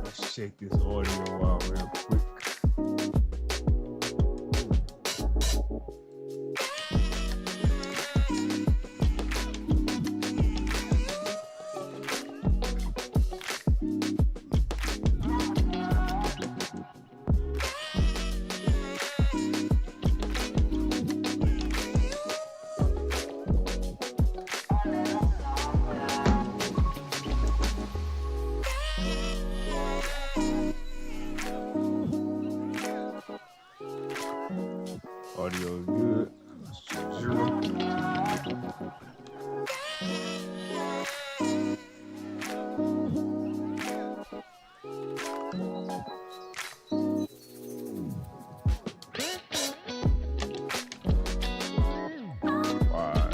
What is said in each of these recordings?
Let's check this audio out real quick. Audio is good. Let's check 0. Five.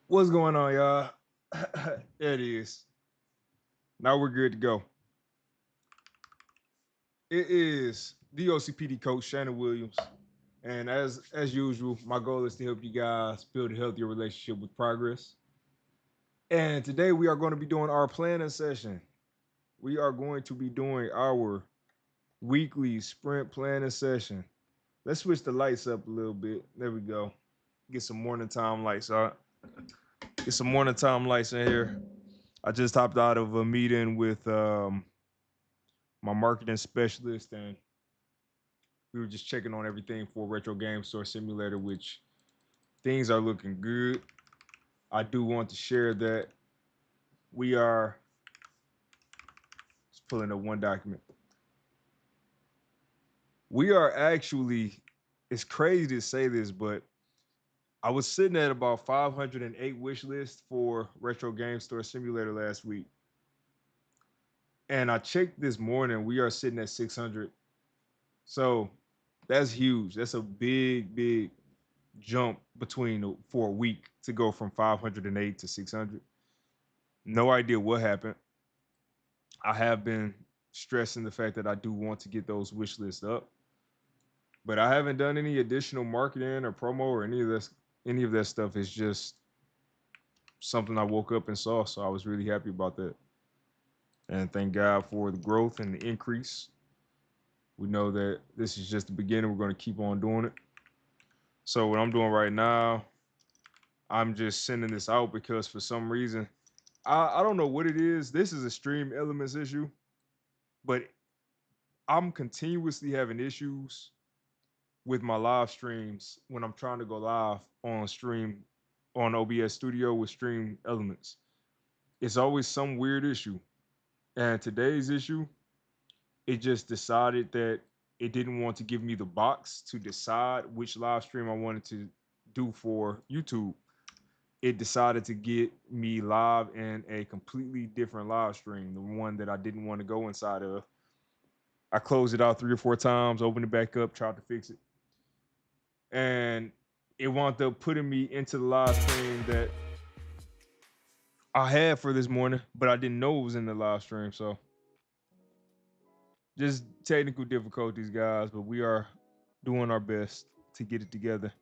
What's going on, y'all? There it is. Now we're good to go. It is the OCPD coach, Shannon Williams. And as usual, my goal is to help you guys build a healthier relationship with progress. And today we are going to be doing our planning session. We are going to be doing our weekly sprint planning session. Let's switch the lights up a little bit. There we go. Get some morning time lights out. Get some morning time lights in here. I just hopped out of a meeting with my marketing specialist, and we were just checking on everything for Retro Game Store Simulator, which things are looking good. I do want to share that we are just pulling up one document. We are actually, it's crazy to say this, but I was sitting at about 508 wish lists for Retro Game Store Simulator last week. And I checked this morning, we are sitting at 600. So that's huge. That's a big jump for a week to go from 508 to 600. No idea what happened. I have been stressing the fact that I do want to get those wish lists up, but I haven't done any additional marketing or promo or any of this. Any of that stuff is just something I woke up and saw, so I was really happy about that. And thank God for the growth and the increase. We know that this is just the beginning. We're going to keep on doing it. So what I'm doing right now, I'm just sending this out because for some reason, I don't know what it is. This is a stream elements issue, but I'm continuously having issues with my live streams when I'm trying to go live on stream on OBS Studio with stream elements. It's always some weird issue. And today's issue, it just decided that it didn't want to give me the box to decide which live stream I wanted to do for YouTube. it decided to get me live in a completely different live stream, the one that I didn't want to go inside of. I closed it out 3 or 4 times, opened it back up, tried to fix it, and it wound up putting me into the live stream that I had for this morning, but I didn't know it was in the live stream. So just technical difficulties, guys, but we are doing our best to get it together.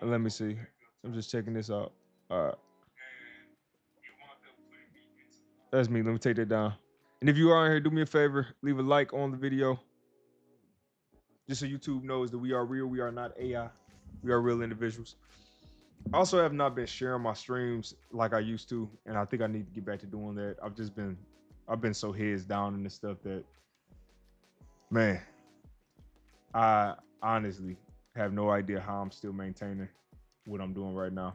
Let me see. I'm just checking this out. All right. That's me. Let me take that down. And if you are in here, do me a favor, leave a like on the video, just so YouTube knows that we are real. We are not AI. We are real individuals. I also have not been sharing my streams like I used to, and I think I need to get back to doing that. I've been so heads down in this stuff that, man, I honestly have no idea how I'm still maintaining what I'm doing right now.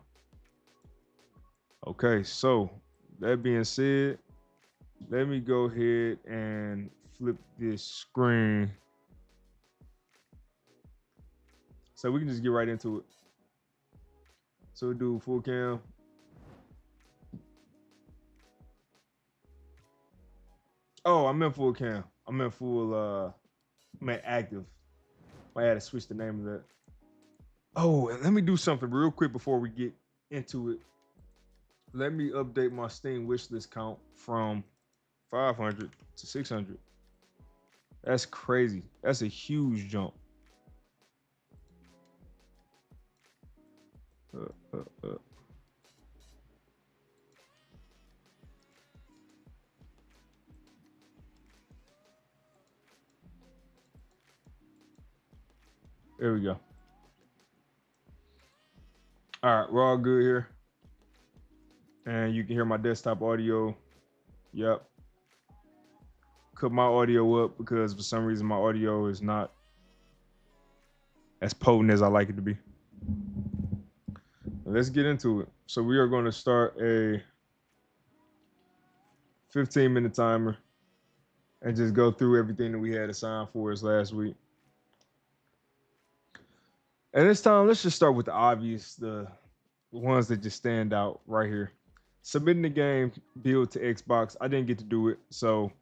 Okay, so that being said, let me go ahead and flip this screen so we can just get right into it. So we'll do full cam. Oh, I'm in full cam. I'm in full I'm in active. I had to switch the name of that. Oh, and let me do something real quick before we get into it. Let me update my Steam wishlist count from 500 to 600. That's crazy. That's a huge jump. Uh, uh, uh. There we go. All right, we're all good here. And you can hear my desktop audio. Yep. Cut my audio up because for some reason my audio is not as potent as I like it to be. Let's get into it. So we are going to start a 15-minute timer and just go through everything that we had assigned for us last week. And this time, let's just start with the obvious, the ones that just stand out right here. Submitting the game build to Xbox. I didn't get to do it, so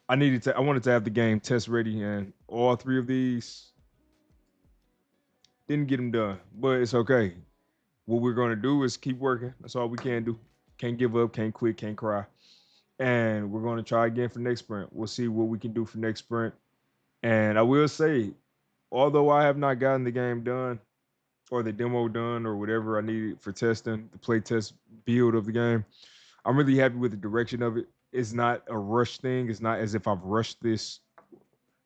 I wanted to have the game test ready, and all three of these didn't get them done, but it's okay. What we're going to do is keep working. That's all we can do. Can't give up, can't quit, can't cry. And we're going to try again for next sprint. We'll see what we can do for next sprint. And I will say, although I have not gotten the game done or the demo done or whatever I needed for testing, the play test build of the game, I'm really happy with the direction of it. It's not a rush thing. It's not as if I've rushed this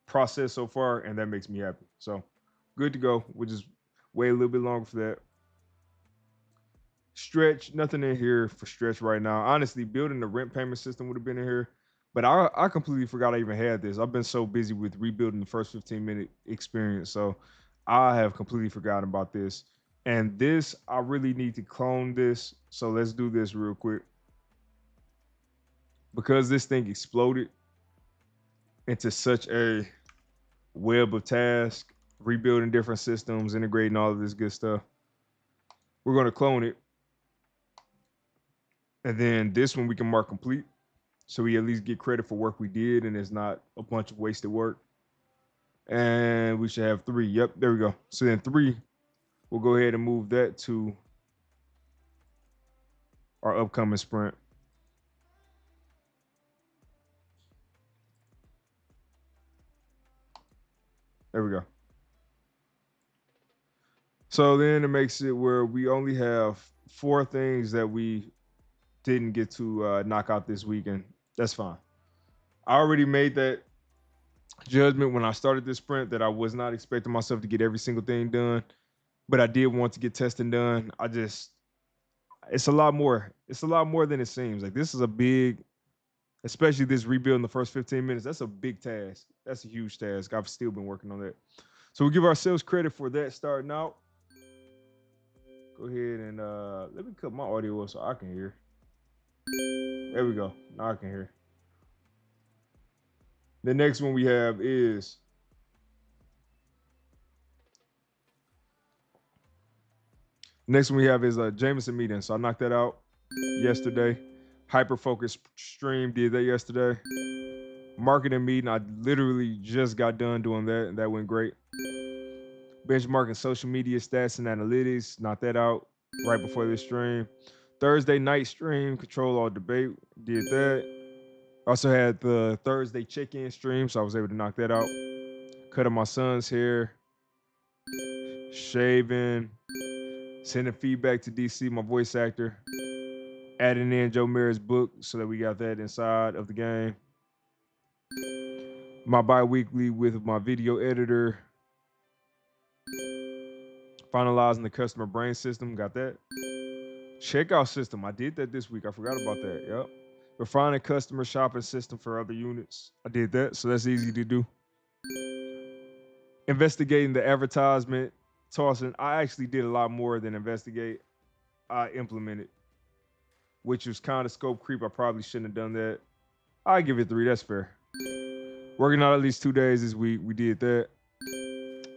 process so far, and that makes me happy. So good to go. We'll just wait a little bit longer for that. Stretch, nothing in here for stretch right now. Honestly, building the rent payment system would have been in here, but I completely forgot I even had this. I've been so busy with rebuilding the first 15-minute experience, so I have completely forgotten about this. And this, I really need to clone this. So let's do this real quick. Because this thing exploded into such a web of tasks, rebuilding different systems, integrating all of this good stuff. We're going to clone it. And then this one we can mark complete. So we at least get credit for work we did and it's not a bunch of wasted work. And we should have 3. Yep, there we go. So then 3, we'll go ahead and move that to our upcoming sprint. There we go. So then it makes it where we only have 4 things that we didn't get to knock out this weekend. That's fine. I already made that judgment when I started this sprint that I was not expecting myself to get every single thing done, but I did want to get testing done. It's a lot more. It's a lot more than it seems. Like this is a big, especially this rebuild in the first 15 minutes. That's a big task. That's a huge task. I've still been working on that. So we give ourselves credit for that starting out. Go ahead and let me cut my audio up so I can hear. There we go. Now I can hear. The next one we have is Next one we have is a Jameson meeting. So I knocked that out yesterday. Hyper focus stream, did that yesterday. Marketing meeting, I literally just got done doing that, and that went great. Benchmarking social media stats and analytics, knocked that out right before this stream. Thursday night stream, control all debate, did that. Also had the Thursday check-in stream, so I was able to knock that out. Cutting my son's hair, shaving, sending feedback to DC, my voice actor, adding in Joe Mayr's book so that we got that inside of the game. My bi-weekly with my video editor, finalizing the customer brain system, got that. Checkout system, I did that this week. I forgot about that. Yep. Refining customer shopping system for other units. I did that, so that's easy to do. Investigating the advertisement, tossing. I actually did a lot more than investigate. I implemented, which was kind of scope creep. I probably shouldn't have done that. I give it 3. That's fair. Working out at least 2 days this week. We did that.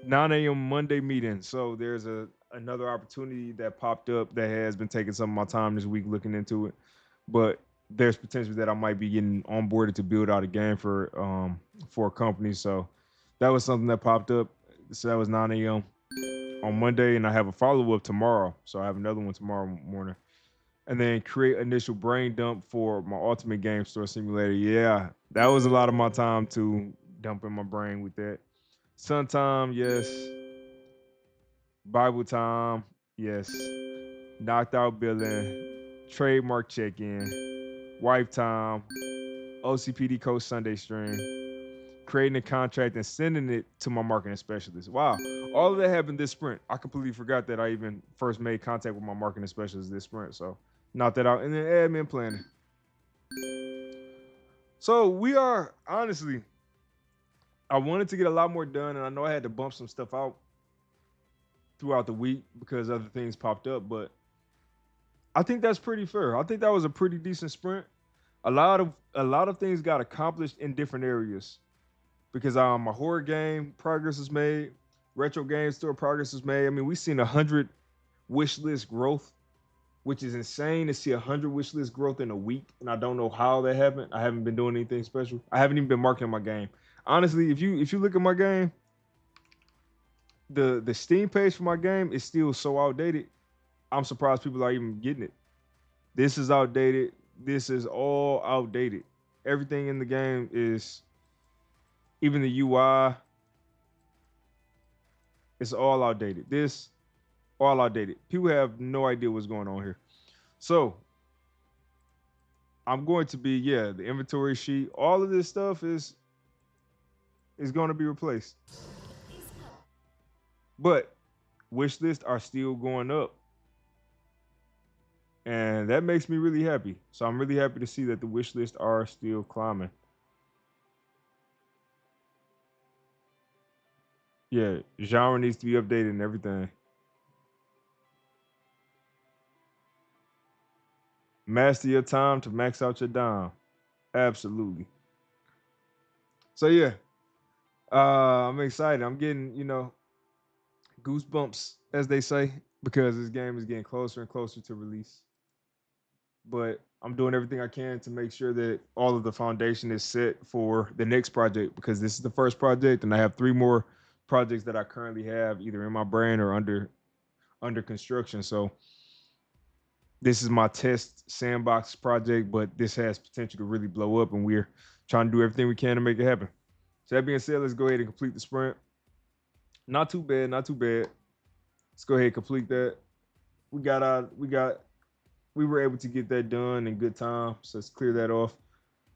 9 a.m. Monday meeting. So there's another opportunity that popped up that has been taking some of my time this week looking into it. But there's potential that I might be getting onboarded to build out a game for a company. So that was something that popped up. So that was 9 a.m. on Monday, and I have a follow-up tomorrow. So I have another one tomorrow morning. And then create initial brain dump for my Ultimate Game Store Simulator. Yeah, that was a lot of my time to dump in my brain with that. Sun time, yes. Bible time, yes. Knocked out billing, trademark check-in, wife time, OCPD Coach Sunday stream, creating a contract and sending it to my marketing specialist. Wow, all of that happened this sprint. I completely forgot that I even first made contact with my marketing specialist this sprint. So knocked that out, and then admin planning. So we are honestly, I wanted to get a lot more done, and I know I had to bump some stuff out throughout the week because other things popped up, but I think that's pretty fair. I think that was a pretty decent sprint. A lot of things got accomplished in different areas because my horror game progress is made, retro game store progress is made. I mean, we've seen 100 wish list growth, which is insane to see 100 wish list growth in a week, and I don't know how that happened. I haven't been doing anything special. I haven't even been marketing my game. Honestly, if you look at my game, the Steam page for my game is still so outdated. I'm surprised people are even getting it. This is outdated. This is all outdated. Everything in the game is, even the UI, it's all outdated. This, all outdated. People have no idea what's going on here. So I'm going to be, yeah, the inventory sheet, all of this stuff is going to be replaced. But wish lists are still going up. And that makes me really happy. So I'm really happy to see that the wish lists are still climbing. Yeah, genre needs to be updated and everything. Master your time to max out your dime. Absolutely. So yeah, I'm excited. I'm getting, goosebumps, as they say, because this game is getting closer and closer to release. But I'm doing everything I can to make sure that all of the foundation is set for the next project because this is the first project, and I have 3 more projects that I currently have either in my brain or under construction. So this is my test sandbox project, but this has potential to really blow up, and we're trying to do everything we can to make it happen. So that being said, let's go ahead and complete the sprint. Not too bad, not too bad. Let's go ahead and complete that. We were able to get that done in good time. So let's clear that off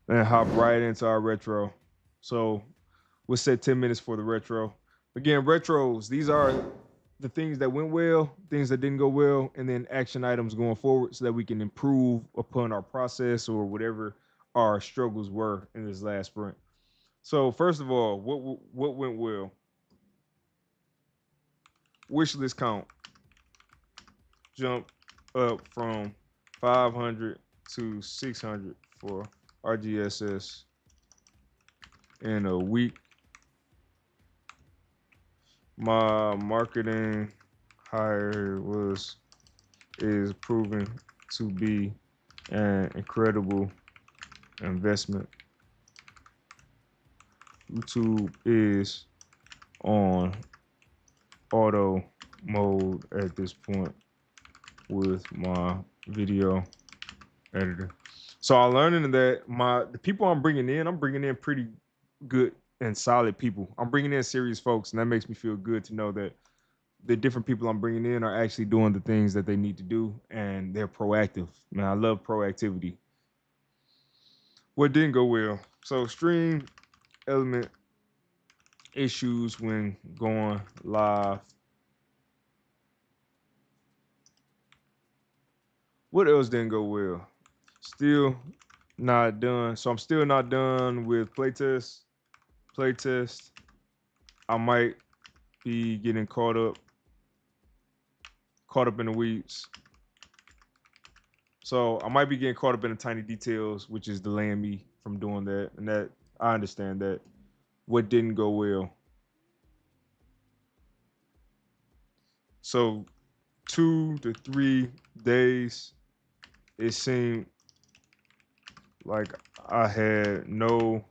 and hop right into our retro. So we'll set 10 minutes for the retro. Again, retros, these are the things that went well, things that didn't go well, and then action items going forward so that we can improve upon our process or whatever our struggles were in this last sprint. So first of all, what went well? Wish list count jumped up from 500 to 600 for RGSS in a week. My marketing hire was is proving to be an incredible investment. YouTube is on auto mode at this point with my video editor. So I'm learning that the people I'm bringing in pretty good and solid people. I'm bringing in serious folks, and that makes me feel good to know that the different people I'm bringing in are actually doing the things that they need to do, and they're proactive. Man, I love proactivity. What didn't go well? So stream element issues when going live. What else didn't go well? Still not done. So I'm still not done with playtest. Playtest. I might be getting caught up in the weeds. So I might be getting caught up in the tiny details, which is delaying me from doing that. And that I understand that. What didn't go well? So 2 to 3 days, it seemed like I had no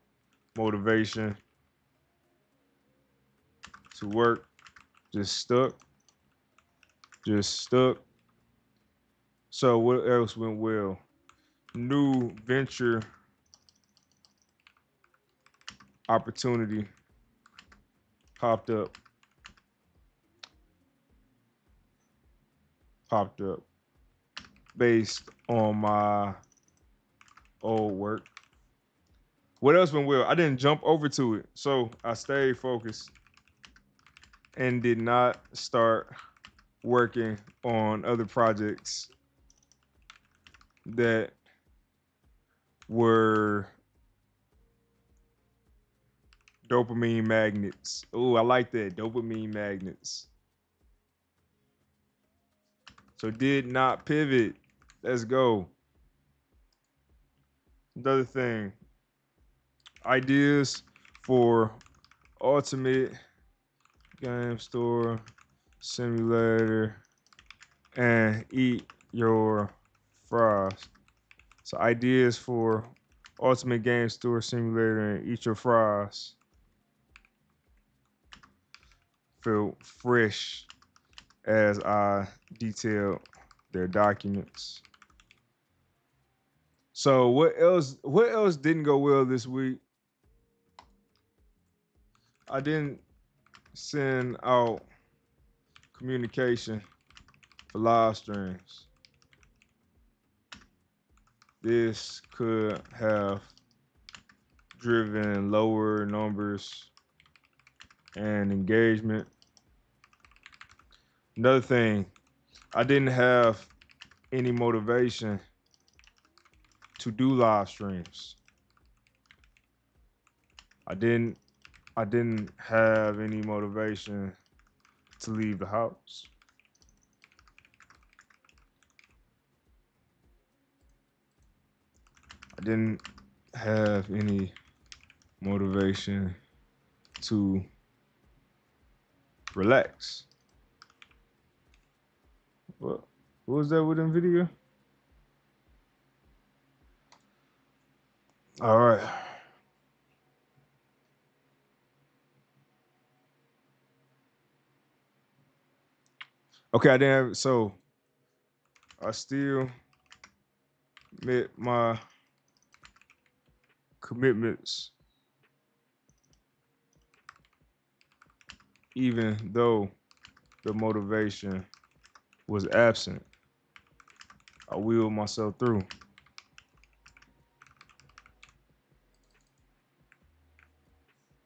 motivation to work, just stuck. So what else went well? New venture opportunity popped up. Based on my old work. What else went well? I didn't jump over to it. So I stayed focused and did not start working on other projects that were dopamine magnets. Oh, I like that. Dopamine magnets. So did not pivot. Let's go. Another thing. Ideas for ultimate game store simulator and eat your fries. So ideas for ultimate game store simulator and eat your fries. Feel fresh as I detailed their documents. So what else didn't go well this week? I didn't send out communication for live streams. This could have driven lower numbers and engagement. Another thing, I didn't have any motivation to do live streams. I didn't have any motivation to leave the house. I didn't have any motivation to relax. What was that with NVIDIA? All right. Okay, I didn't have, so I still met my commitments even though the motivation was absent. I willed myself through.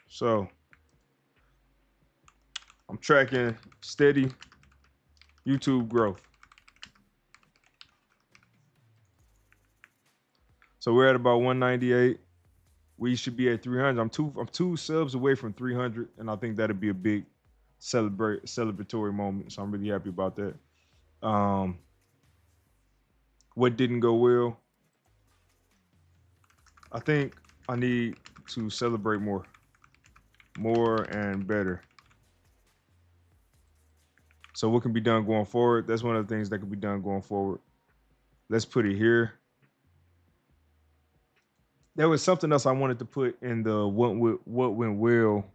So I'm tracking steady YouTube growth. So we're at about 198. We should be at 300. I'm two subs away from 300, and I think that'd be a big celebratory moment. So I'm really happy about that. What didn't go well? I think I need to celebrate more and better. So what can be done going forward? That's one of the things that can be done going forward. Let's put it here. There was something else I wanted to put in the what went well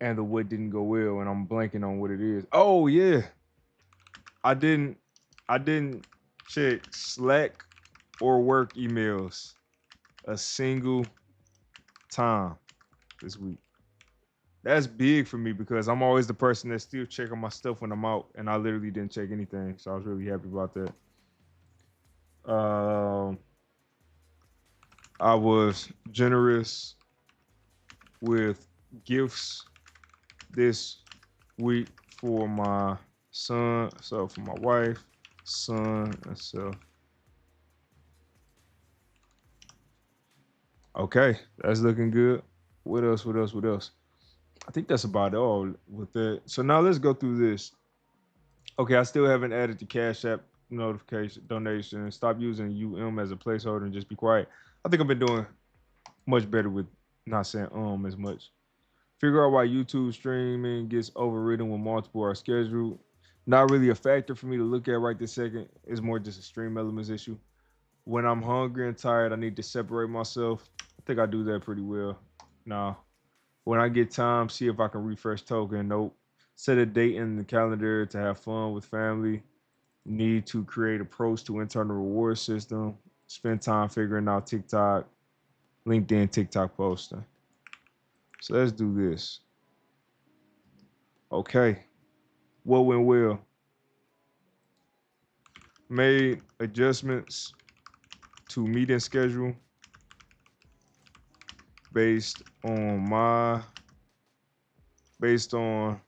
and the what didn't go well, and I'm blanking on what it is. Oh yeah, I didn't I didn't check Slack or work emails a single time this week. That's big for me because I'm always the person that's still checking my stuff when I'm out, and I literally didn't check anything. So I was really happy about that. Um, I was generous with gifts this week for my son, so for my wife, son, and so. Okay, that's looking good. What else? What else? What else? I think that's about all with that. So now let's go through this. Okay, I still haven't added the Cash App notification donation. Stop using as a placeholder and just be quiet. I think I've been doing much better with not saying as much. Figure out why YouTube streaming gets overridden when multiple are scheduled. Not really a factor for me to look at right this second. It's more just a stream elements issue. When I'm hungry and tired, I need to separate myself. I think I do that pretty well. Nah. When I get time, see if I can refresh token. Nope. Set a date in the calendar to have fun with family. Need to create approach to internal reward system. Spend time figuring out TikTok, LinkedIn, TikTok posting. So let's do this. Okay. What went well? Made adjustments to meeting schedule based on my based on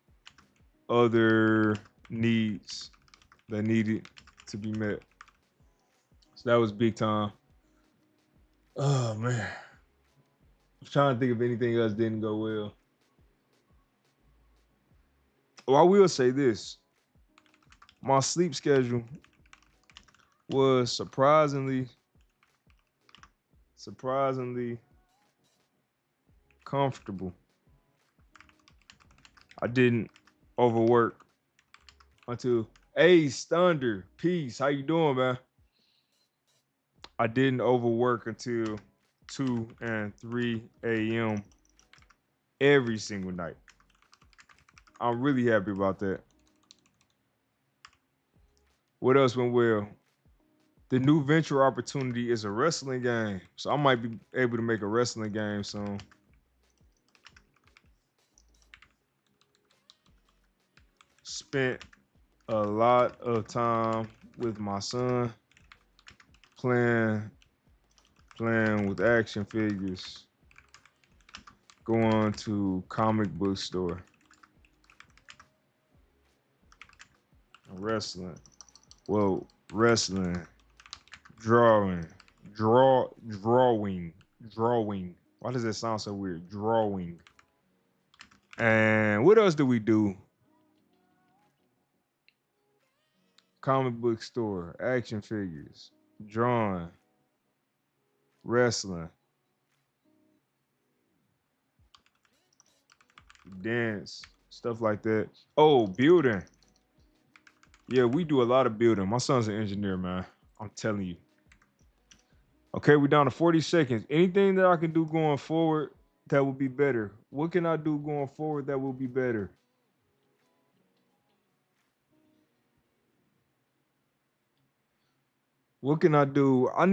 other needs that needed to be met. So that was big time. Oh man. I'm trying to think if anything else didn't go well. Well, I will say this. My sleep schedule was surprisingly comfortable. I didn't overwork until Ace Thunder. Peace. How you doing, man? I didn't overwork until 2 and 3 a.m. every single night. I'm really happy about that. What else went well? The new venture opportunity is a wrestling game. So I might be able to make a wrestling game soon. Spent a lot of time with my son playing with action figures, going to comic book store, wrestling. Well, wrestling, drawing, drawing. Why does that sound so weird? Drawing. And what else do we do? Comic book store, action figures, drawing, wrestling, dance, stuff like that. Oh, building. Yeah, we do a lot of building. My son's an engineer, man. I'm telling you. Okay, we're down to 40 seconds. Anything that I can do going forward that will be better? What can I do going forward that will be better? What can I do? I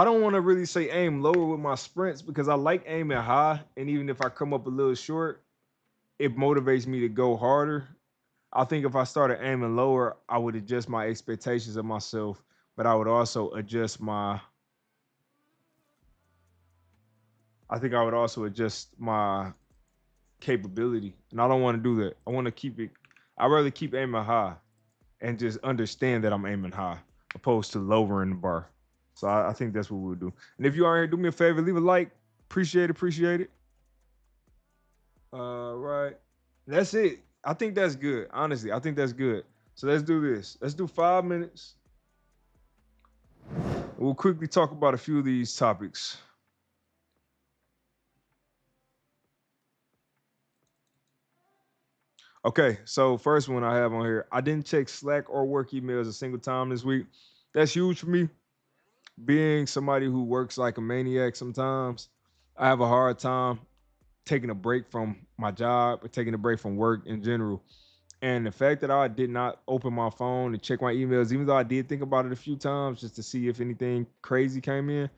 don't want to really say aim lower with my sprints because I like aiming high. And even if I come up a little short, it motivates me to go harder. I think if I started aiming lower, I would adjust my expectations of myself, but I would also adjust my I think I would also adjust my capability. And I don't want to do that. I want to keep it I'd rather keep aiming high and just understand that I'm aiming high opposed to lowering the bar. So I think that's what we'll do. And if you are here, do me a favor, leave a like. Appreciate it. Right. That's it. I think that's good. Honestly, I think that's good. So let's do this. Let's do 5 minutes. We'll quickly talk about a few of these topics. Okay, so first one I have on here. I didn't check Slack or work emails a single time this week. That's huge for me. Being somebody who works like a maniac sometimes, I have a hard time taking a break from my job or taking a break from work in general. And the fact that I did not open my phone and check my emails, even though I did think about it a few times just to see if anything crazy came in,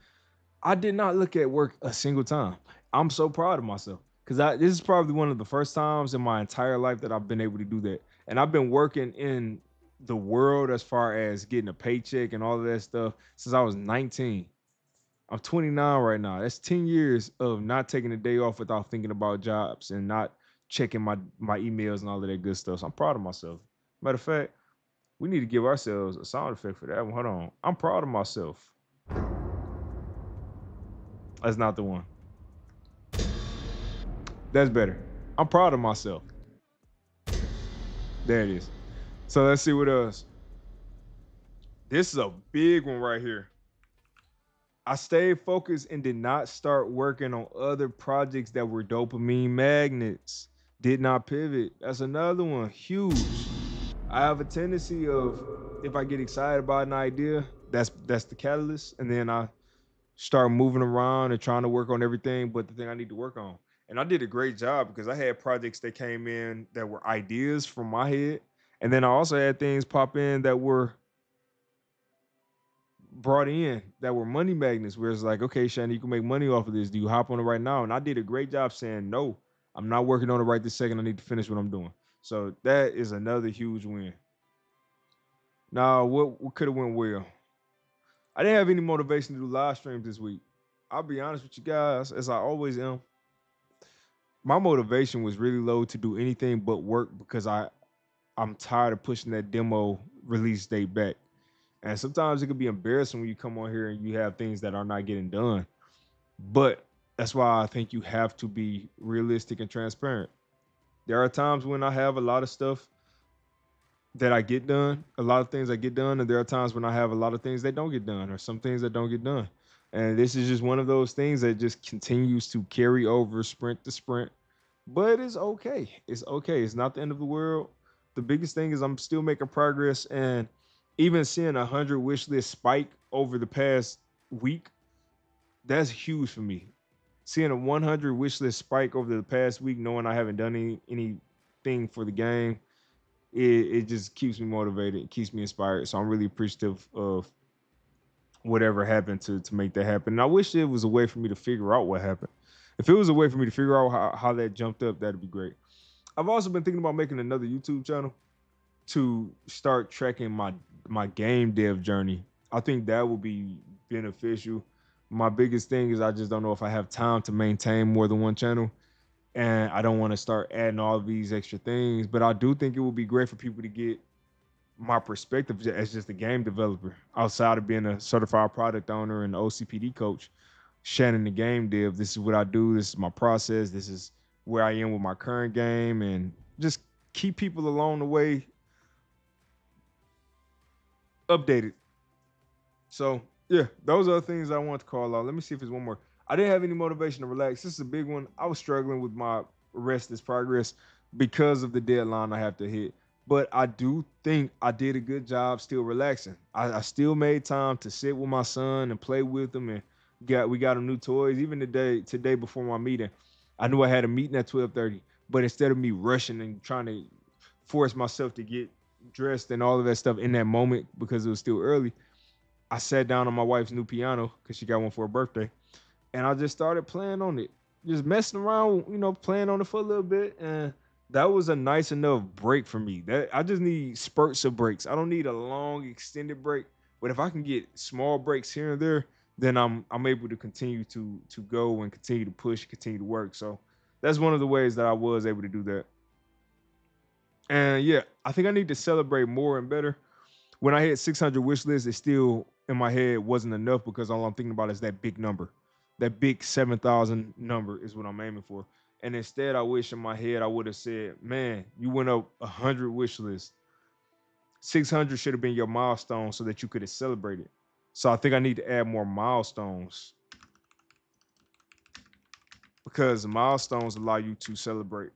I did not look at work a single time. I'm so proud of myself because this is probably one of the first times in my entire life that I've been able to do that. And I've been working in the world as far as getting a paycheck and all of that stuff since I was 19. I'm 29 right now. That's 10 years of not taking a day off without thinking about jobs and not checking my emails and all of that good stuff. So I'm proud of myself. Matter of fact, we need to give ourselves a sound effect for that one. Hold on. I'm proud of myself. That's not the one. That's better. I'm proud of myself. There it is. So let's see what else. This is a big one right here. I stayed focused and did not start working on other projects that were dopamine magnets. Did not pivot. That's another one. Huge. I have a tendency of if I get excited about an idea, that's the catalyst, and then I start moving around and trying to work on everything but the thing I need to work on. And I did a great job because I had projects that came in that were ideas from my head. And then I also had things pop in that were brought in that were money magnets where it's like, okay, Shannon, you can make money off of this. Do you hop on it right now? And I did a great job saying, no, I'm not working on it right this second. I need to finish what I'm doing. So that is another huge win. Now, what could have went well? I didn't have any motivation to do live streams this week. I'll be honest with you guys, as I always am. My motivation was really low to do anything but work because I'm tired of pushing that demo release date back. And sometimes it can be embarrassing when you come on here and you have things that are not getting done. But that's why I think you have to be realistic and transparent. There are times when I have a lot of stuff that I get done, a lot of things I get done, and there are times when I have a lot of things that don't get done, or some things that don't get done. And this is just one of those things that just continues to carry over sprint to sprint. But it's okay. It's okay. It's not the end of the world. The biggest thing is I'm still making progress, and even seeing 100 wish list spike over the past week, that's huge for me. Seeing a 100 wish list spike over the past week, knowing I haven't done anything for the game, it just keeps me motivated, it keeps me inspired. So I'm really appreciative of whatever happened to make that happen. And I wish it was a way for me to figure out what happened. If it was a way for me to figure out how that jumped up, that'd be great. I've also been thinking about making another YouTube channel to start tracking my game dev journey. I think that would be beneficial. My biggest thing is I just don't know if I have time to maintain more than one channel, and I don't want to start adding all of these extra things. But I do think it would be great for people to get my perspective as just a game developer outside of being a certified product owner and OCPD coach. Shannon the game dev. This is what I do. This is my process. This is where I am with my current game, and just keep people along the way updated. So yeah, those are the things I want to call out. Let me see if there's one more. I didn't have any motivation to relax. This is a big one. I was struggling with my rest is progress because of the deadline I have to hit. But I do think I did a good job still relaxing. I still made time to sit with my son and play with him, and we got him new toys. Even today before my meeting, I knew I had a meeting at 12:30. But instead of me rushing and trying to force myself to get dressed and all of that stuff in that moment because it was still early, I sat down on my wife's new piano because she got one for her birthday, and I just started playing on it, just messing around, playing on it for a little bit, and that was a nice enough break for me. That I just need spurts of breaks. I don't need a long extended break, but if I can get small breaks here and there, then I'm able to continue to go and continue to push, continue to work. So that's one of the ways that I was able to do that. And yeah, I think I need to celebrate more and better. When I hit 600 wish lists, it still in my head wasn't enough because all I'm thinking about is that big number. That big 7,000 number is what I'm aiming for. And instead, I wish in my head I would have said, man, you went up 100 wish lists. 600 should have been your milestone so that you could have celebrated. So I think I need to add more milestones because milestones allow you to celebrate.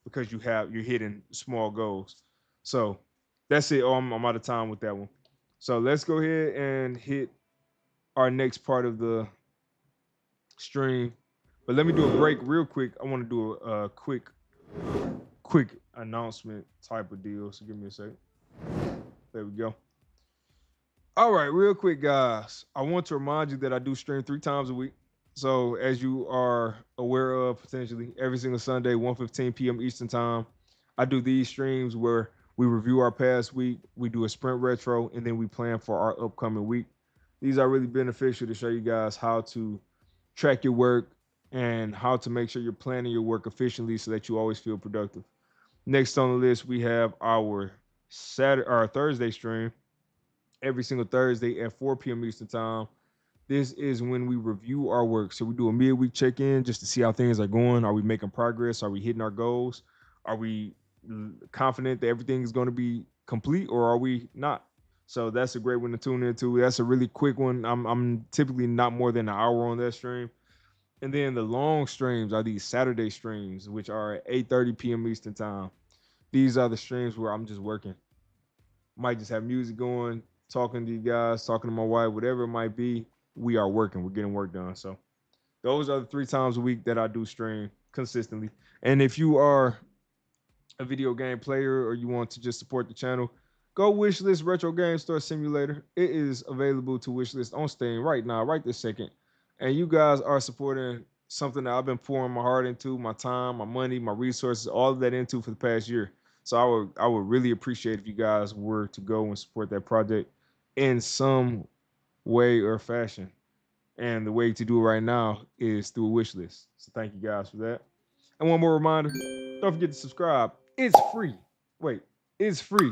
because you're hitting small goals. So that's it. Oh, I'm out of time with that one. So let's go ahead and hit our next part of the stream. But let me do a break real quick. I want to do a quick announcement type of deal. So give me a second. There we go. All right, real quick, guys. I want to remind you that I do stream 3 times a week. So as you are aware of, potentially every single Sunday, 1:15 p.m. Eastern time, I do these streams where we review our past week, we do a sprint retro, and then we plan for our upcoming week. These are really beneficial to show you guys how to track your work and how to make sure you're planning your work efficiently so that you always feel productive. Next on the list, we have our Thursday stream every single Thursday at 4 p.m. Eastern time. This is when we review our work. So we do a midweek check-in just to see how things are going. Are we making progress? Are we hitting our goals? Are we confident that everything is going to be complete, or are we not? So that's a great one to tune into. That's a really quick one. I'm typically not more than an hour on that stream. And then the long streams are these Saturday streams, which are at 8:30 p.m. Eastern time. These are the streams where I'm just working. Might just have music going, talking to you guys, talking to my wife, whatever it might be. We are working. We're getting work done. So those are the 3 times a week that I do stream consistently. And if you are a video game player or you want to just support the channel, go wishlist Retro Game Store Simulator. It is available to wishlist on Steam right now, right this second. And you guys are supporting something that I've been pouring my heart into, my time, my money, my resources, all of that into for the past year. So I would really appreciate if you guys were to go and support that project in some way or fashion. And the way to do it right now is through a wish list. So thank you guys for that. And one more reminder, don't forget to subscribe. It's free. Wait, it's free.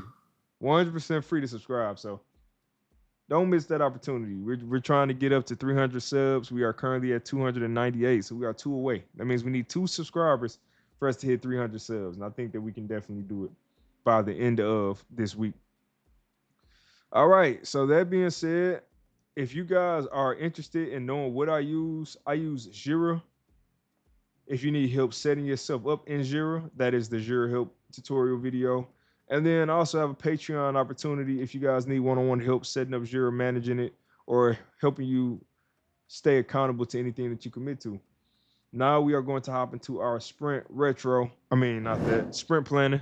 100% free to subscribe. So don't miss that opportunity. We're trying to get up to 300 subs. We are currently at 298. So we are 2 away. That means we need 2 subscribers for us to hit 300 subs. And I think that we can definitely do it by the end of this week. All right. So that being said, if you guys are interested in knowing what I use Jira. If you need help setting yourself up in Jira, that is the Jira help tutorial video. And then I also have a Patreon opportunity if you guys need one-on-one help setting up Jira, managing it, or helping you stay accountable to anything that you commit to. Now we are going to hop into our sprint retro. I mean, not that sprint planning.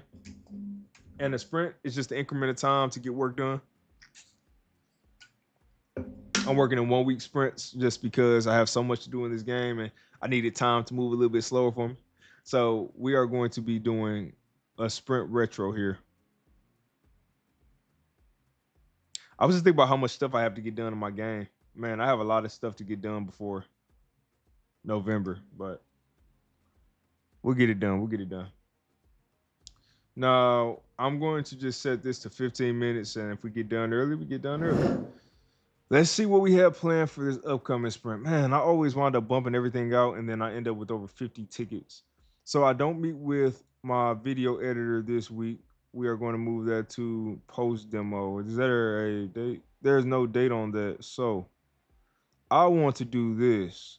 And a sprint is just the increment of time to get work done. I'm working in 1 week sprints just because I have so much to do in this game and I needed time to move a little bit slower for me. So we are going to be doing a sprint retro here. I was just thinking about how much stuff I have to get done in my game. Man, I have a lot of stuff to get done before November, but we'll get it done. We'll get it done. Now, I'm going to just set this to 15 minutes, and if we get done early, we get done early. Let's see what we have planned for this upcoming sprint. Man, I always wind up bumping everything out, and then I end up with over 50 tickets. So I don't meet with my video editor this week. We are going to move that to post demo. Is there a date? There's no date on that. So I want to do this.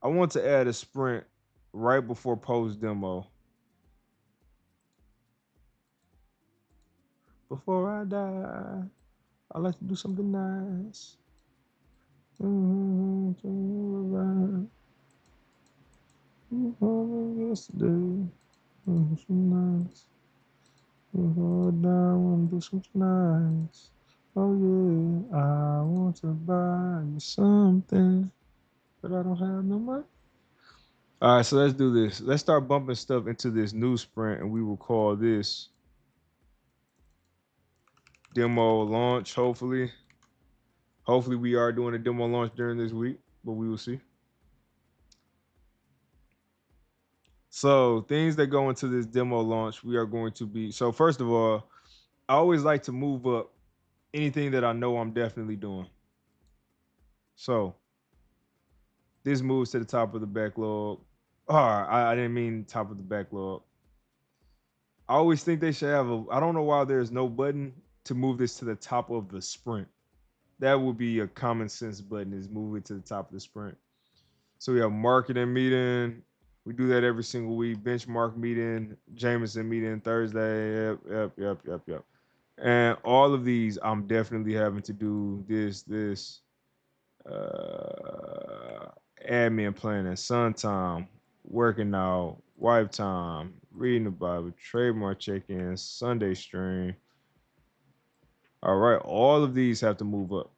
I want to add a sprint right before post demo. Before I die, I like to do something nice. Yesterday, something nice. Before I die, I want to do something nice. Oh yeah, I want to buy you something, but I don't have no money. All right, so let's do this. Let's start bumping stuff into this new sprint, and we will call this demo launch. Hopefully we are doing a demo launch during this week, but we will see. So things that go into this demo launch, we are going to be. So first of all, I always like to move up anything that I know I'm definitely doing. So this moves to the top of the backlog. Oh, I didn't mean top of the backlog. I always think they should have a. I don't know why there's no button to move this to the top of the sprint. That would be a common sense button, is move it to the top of the sprint. So we have marketing meeting. We do that every single week. Benchmark meeting, Jameson meeting Thursday. Yep. And all of these, I'm definitely having to do this, uh, admin planning, sun time, working out, wife time, reading the Bible, trademark check-in, Sunday stream. All right, all of these have to move up.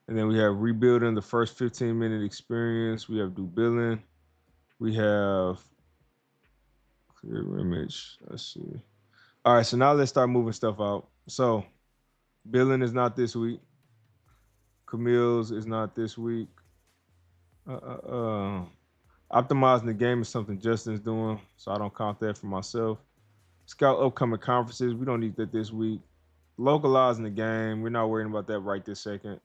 And then we have rebuilding the first 15-minute experience. We have do billing. We have clear image. Let's see. All right, so now let's start moving stuff out. So billing is not this week. Camille's is not this week. Uh, uh, uh. Optimizing the game is something Justin's doing, so I don't count that for myself. Scout upcoming conferences. We don't need that this week. Localizing the game. We're not worrying about that right this second.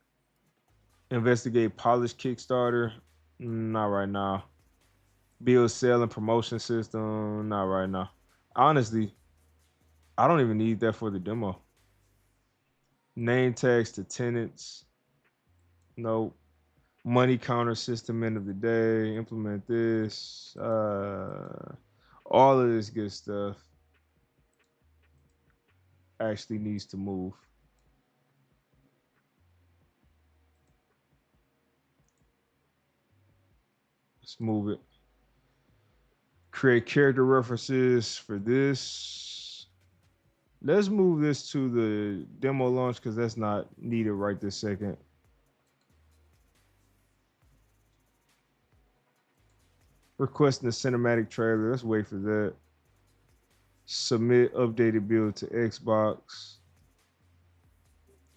Investigate polish Kickstarter. Not right now. Build sale and promotion system. Not right now. Honestly, I don't even need that for the demo. Name tags to tenants. Nope. Money counter system end of the day. Implement this. All of this good stuff actually needs to move. Let's move it. Create character references for this. Let's move this to the demo launch because that's not needed right this second. Requesting a cinematic trailer. Let's wait for that. Submit updated build to Xbox.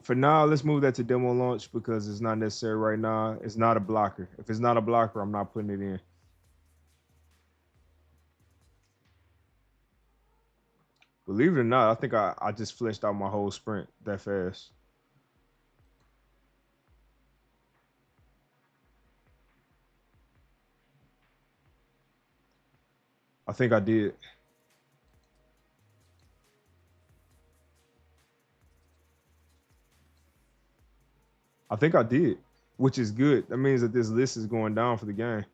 For now, let's move that to demo launch because it's not necessary right now. It's not a blocker. If it's not a blocker, I'm not putting it in. Believe it or not, I think I just fleshed out my whole sprint that fast. I think I did. I think I did, which is good. That means that this list is going down for the game.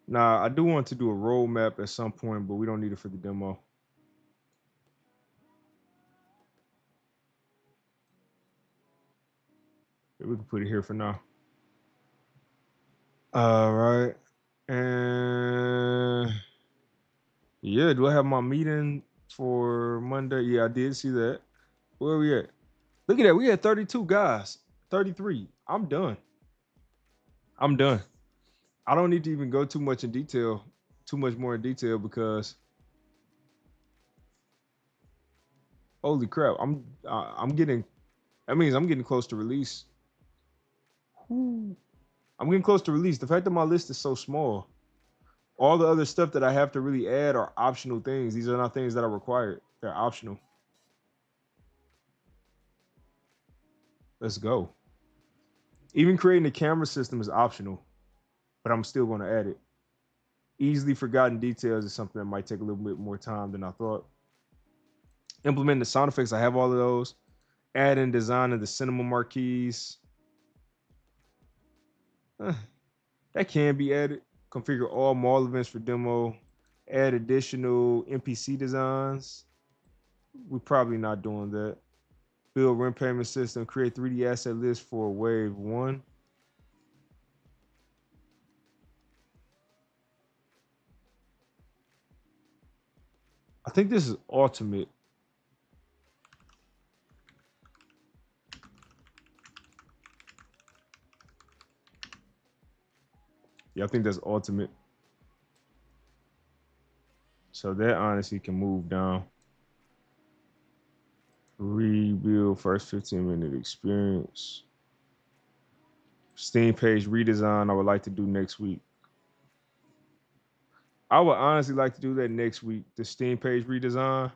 Now, I do want to do a roadmap at some point, but we don't need it for the demo. We can put it here for now. All right. And yeah, do I have my meeting for Monday? Yeah, I did see that. Where are we at? Look at that. We had 32 guys. 33. I'm done. I'm done. I don't need to even go too much more in detail because holy crap, I'm getting that means I'm getting close to release. Whew. I'm getting close to release. The fact that my list is so small, all the other stuff that I have to really add are optional things. These are not things that are required. They're optional. Let's go. Even creating a camera system is optional, but I'm still going to add it. Easily forgotten details is something that might take a little bit more time than I thought. Implementing the sound effects, I have all of those. Add and design of the cinema marquees. That can be added. Configure all mall events for demo. Add additional NPC designs. We're probably not doing that. Build rent payment system. Create 3D asset list for wave one. I think this is ultimate. Yeah, I think that's ultimate. So that honestly can move down. Rebuild first 15-minute experience. Steam page redesign, I would like to do next week. I would honestly like to do that next week. The Steam page redesign.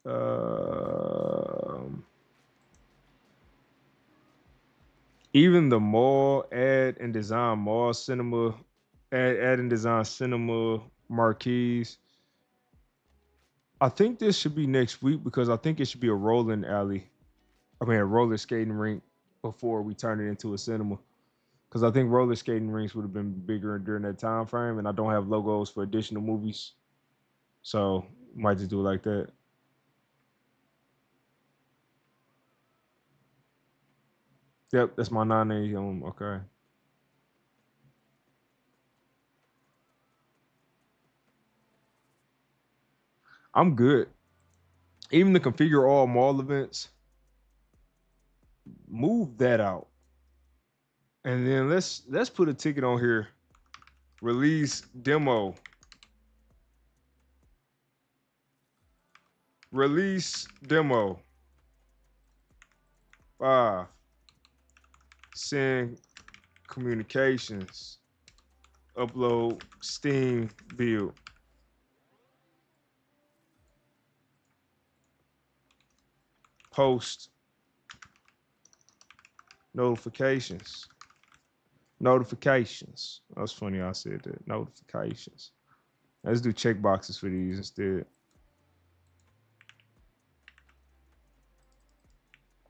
Um, Even the mall ad and design mall cinema Add and design cinema marquees. I think this should be next week because I think it should be a rolling alley. I mean, a roller skating rink before we turn it into a cinema. Because I think roller skating rinks would have been bigger during that time frame, and I don't have logos for additional movies, so might just do it like that. Yep, that's my 9 a.m. Okay, I'm good. Even the configure all mall events, move that out, and then let's put a ticket on here. Release demo. Release demo. 5. Send communications. Upload Steam build. Post notifications. Notifications. That's funny I said that. Notifications. Let's do checkboxes for these instead.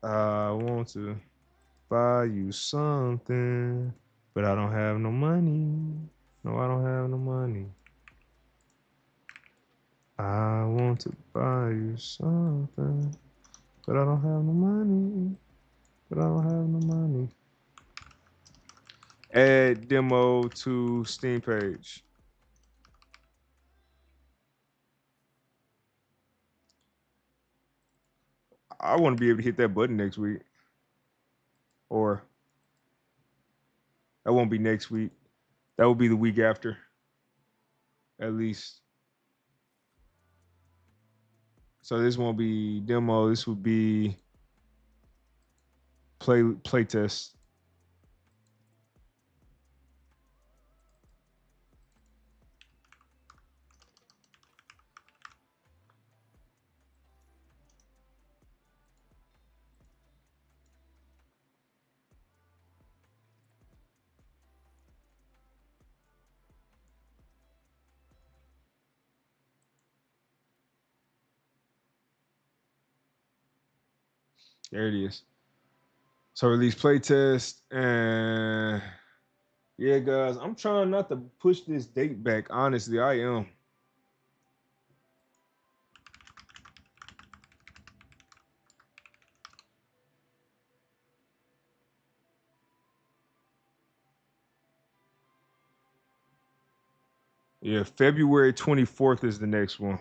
I want to buy you something, but I don't have no money. No, I don't have no money. I want to buy you something, but I don't have no money. But I don't have no money. Add demo to Steam page. I want to be able to hit that button next week, or that won't be next week. That will be the week after, at least. So this won't be demo. This will be play test. There it is. So release playtest and yeah, guys, I'm trying not to push this date back. Honestly, I am. Yeah, February 24th is the next one.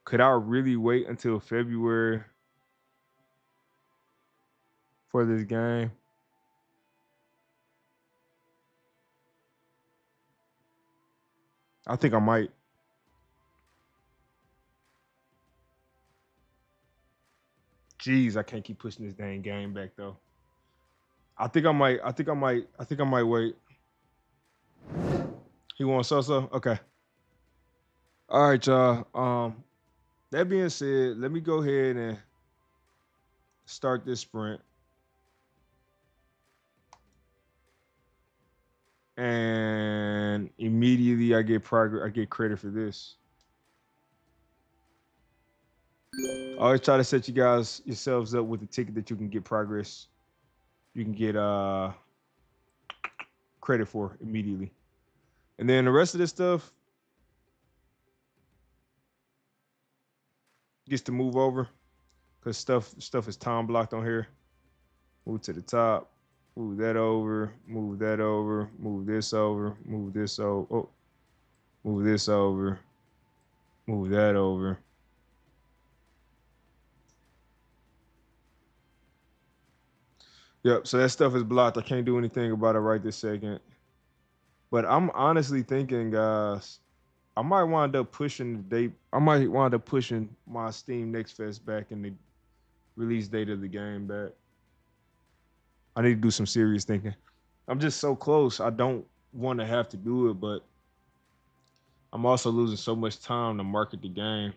Could I really wait until February for this game? I think I might. Jeez, I can't keep pushing this dang game back though. I think I might. I think I might. I think I might wait. He wants Sosa? Okay. All right, y'all. That being said, let me go ahead and start this sprint. And immediately I get progress. I get credit for this. I always try to set you guys yourselves up with a ticket that you can get progress. You can get credit for immediately. And then the rest of this stuff gets to move over because stuff is time blocked on here. Move to the top. Move that over. Move that over. Move this over. Move this over. Oh, move this over. Move that over. Yep. So that stuff is blocked. I can't do anything about it right this second. But I'm honestly thinking, guys, I might wind up pushing the date. I might wind up pushing my Steam Next Fest back and the release date of the game back. I need to do some serious thinking. I'm just so close. I don't want to have to do it, but I'm also losing so much time to market the game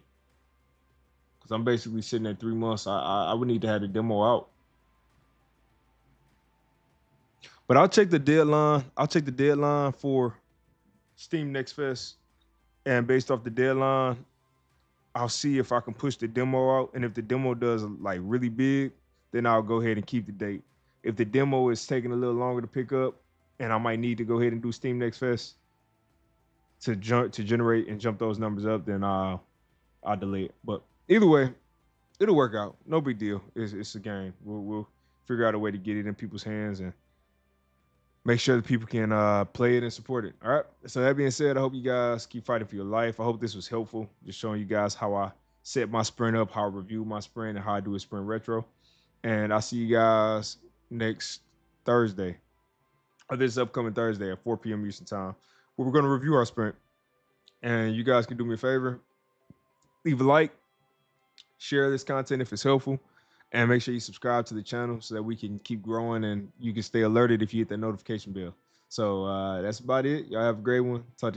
because I'm basically sitting at 3 months. I would need to have the demo out. But I'll check the deadline. I'll check the deadline for Steam Next Fest, and based off the deadline, I'll see if I can push the demo out. And if the demo does like really big, then I'll go ahead and keep the date. If the demo is taking a little longer to pick up, and I might need to go ahead and do Steam Next Fest to generate and jump those numbers up, then I'll delay it. But either way, it'll work out. No big deal. It's a game. We'll figure out a way to get it in people's hands and make sure that people can play it and support it. All right. So that being said, I hope you guys keep fighting for your life. I hope this was helpful, just showing you guys how I set my sprint up, how I review my sprint, and how I do a sprint retro. And I'll see you guys next Thursday, or this upcoming Thursday at 4 p.m. Eastern Time, where we're going to review our sprint. And you guys can do me a favor, leave a like, share this content if it's helpful, and make sure you subscribe to the channel so that we can keep growing and you can stay alerted if you hit that notification bell. So that's about it. Y'all have a great one. Talk to you.